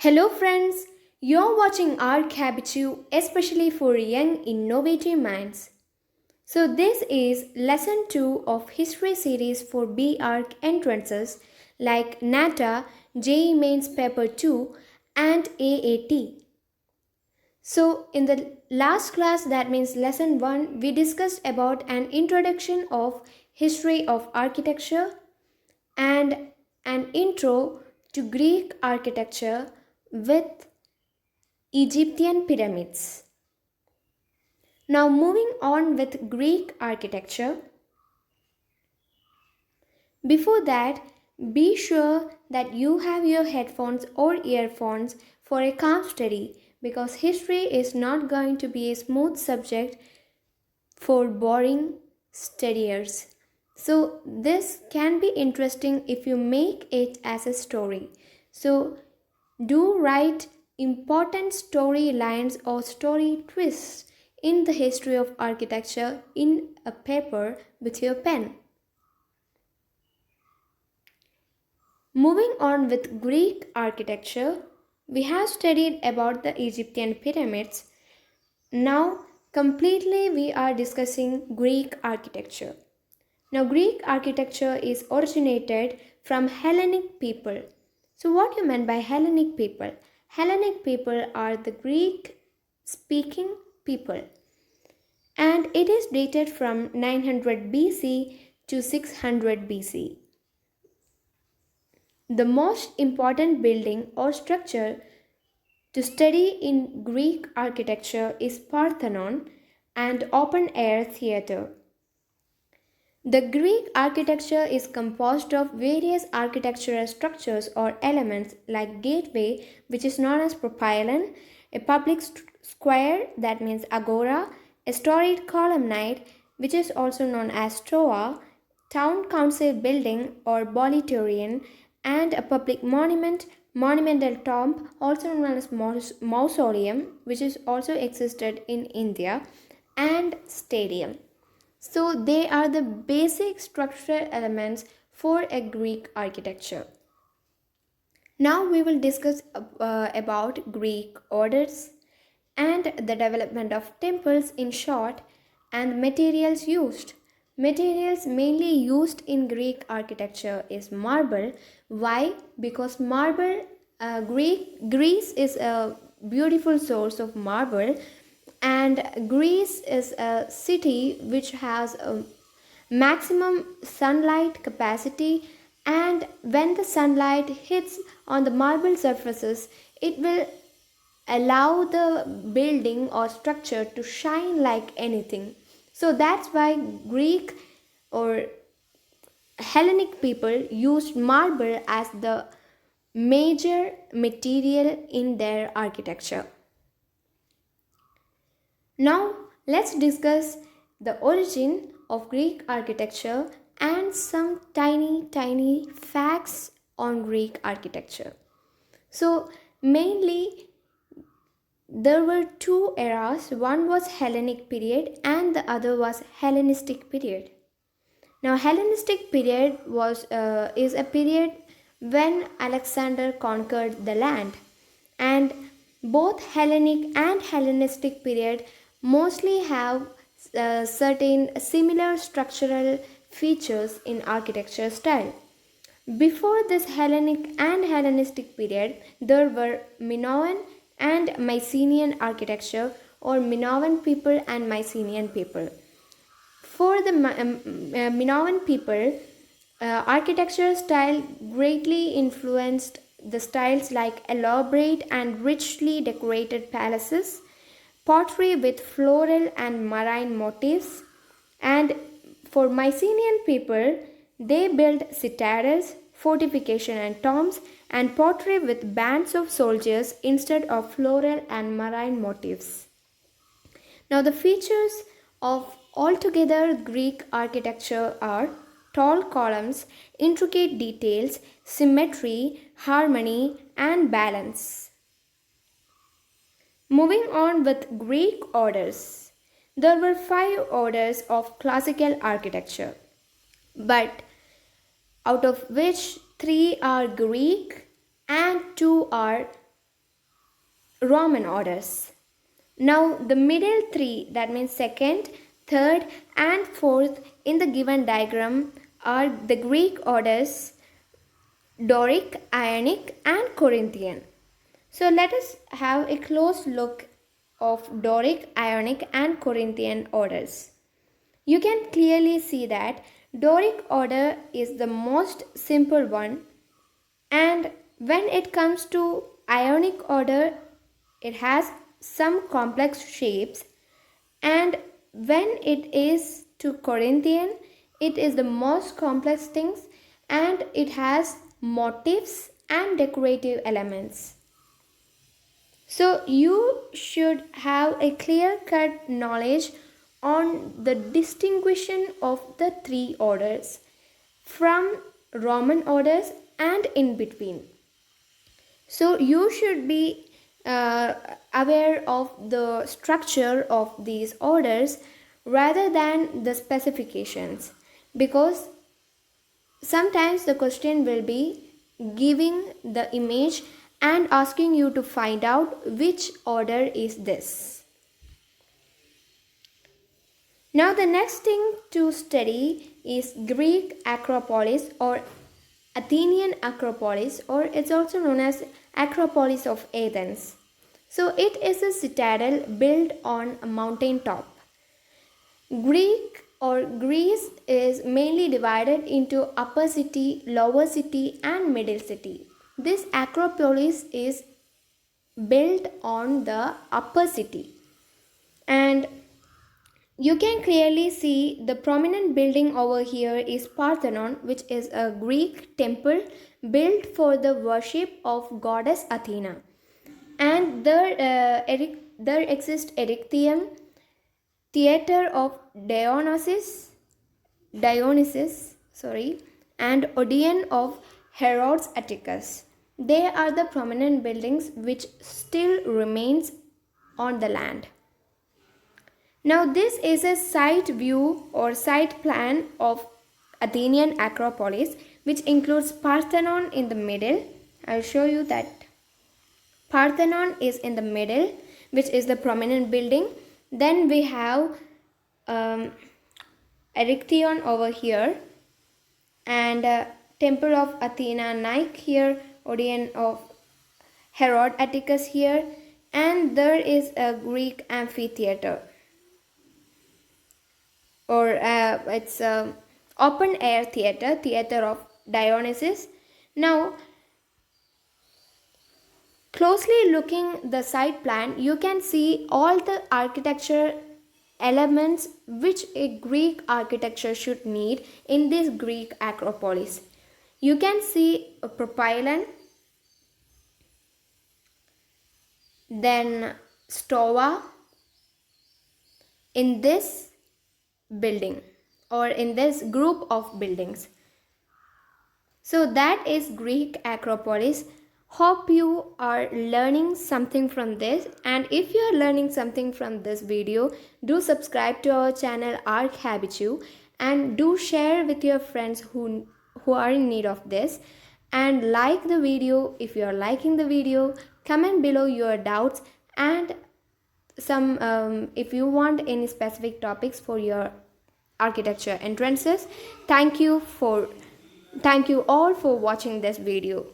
Hello friends, you're watching Arc Habitu especially for young innovative minds. So this is lesson 2 of history series for B Arc entrances like Nata, Jee Mains Paper 2 and AAT. So in the last class, that means lesson 1, we discussed about an introduction of history of architecture and an intro to Greek architecture with Egyptian pyramids. Now, moving on with Greek architecture. Before that, be sure that you have your headphones or earphones for a calm study because history is not going to be a smooth subject for boring studiers. So, this can be interesting if you make it as a story. So, do write important storylines or story twists in the history of architecture in a paper with your pen. Moving on with Greek architecture, we have studied about the Egyptian pyramids. Now, completely we are discussing Greek architecture. Now, Greek architecture is originated from Hellenic people. So, what you meant by Hellenic people? Hellenic people are the Greek speaking people, and it is dated from 900 BC to 600 BC. The most important building or structure to study in Greek architecture is Parthenon and open air theatre. The Greek architecture is composed of various architectural structures or elements like gateway, which is known as propylon, a public square, that means agora, a storied columnade, which is also known as stoa, town council building or bolitorian, and a public monument, monumental tomb, also known as mausoleum, which is also existed in India, and stadium. So they are the basic structural elements for a Greek architecture. Now we will discuss about Greek orders and the development of temples in short and materials used. Materials mainly used in Greek architecture is marble. Why? Because Greece is a beautiful source of marble, and Greece is a city which has a maximum sunlight capacity, and when the sunlight hits on the marble surfaces, it will allow the building or structure to shine like anything. So that's why Greek or Hellenic people used marble as the major material in their architecture. Now let's discuss the origin of Greek architecture and some tiny facts on Greek architecture. So mainly there were two eras. One was Hellenic period and the other was Hellenistic period. Now Hellenistic period is a period when Alexander conquered the land, and both Hellenic and Hellenistic period mostly have certain similar structural features in architecture style. Before this Hellenic and Hellenistic period, there were Minoan and Mycenaean architecture, or Minoan people and Mycenaean people. For the Minoan people, architecture style greatly influenced the styles like elaborate and richly decorated palaces, pottery with floral and marine motifs, and for Mycenaean people, they built citadels, fortification and tombs, and pottery with bands of soldiers instead of floral and marine motifs. Now, the features of altogether Greek architecture are tall columns, intricate details, symmetry, harmony, and balance. Moving on with Greek orders. There were 5 orders of classical architecture, but out of which 3 are Greek and 2 are Roman orders. Now the middle three, that means second, third and fourth in the given diagram are the Greek orders Doric, Ionic and Corinthian. So let us have a close look of Doric, Ionic and Corinthian orders. You can clearly see that Doric order is the most simple one, and when it comes to Ionic order, it has some complex shapes, and when it is to Corinthian, it is the most complex things and it has motifs and decorative elements. So you should have a clear-cut knowledge on the distinction of the three orders from Roman orders and in between. So you should be aware of the structure of these orders rather than the specifications, because sometimes the question will be giving the image and asking you to find out which order is this. Now the next thing to study is Greek Acropolis or Athenian Acropolis, or it's also known as Acropolis of Athens. So it is a citadel built on a mountain top. Greek or Greece is mainly divided into upper city, lower city and middle city. This Acropolis is built on the upper city, and you can clearly see the prominent building over here is Parthenon, which is a Greek temple built for the worship of goddess Athena. And there exists Erechtheum, theater of Dionysus, and Odeon of Herodes Atticus. They are the prominent buildings which still remains on the land. Now this is a site view or site plan of Athenian Acropolis, which includes Parthenon in the middle. I'll show you that Parthenon is in the middle, which is the prominent building. Then we have Erechtheon over here, and Temple of Athena Nike here, Odeon of Herod Atticus here, and there is a Greek amphitheater, or it's a open air theater of Dionysus. Now closely looking the site plan, you can see all the architecture elements which a Greek architecture should need in this Greek Acropolis. You can see a propylon, then stoa in this building or in this group of buildings. So that is Greek Acropolis. Hope you are learning something from this, and if you are learning something from this video, do subscribe to our channel Arc Habitu and do share with your friends who are in need of this, and like the video if you are liking the video. Comment below your doubts and some if you want any specific topics for your architecture entrances. Thank you all for watching this video.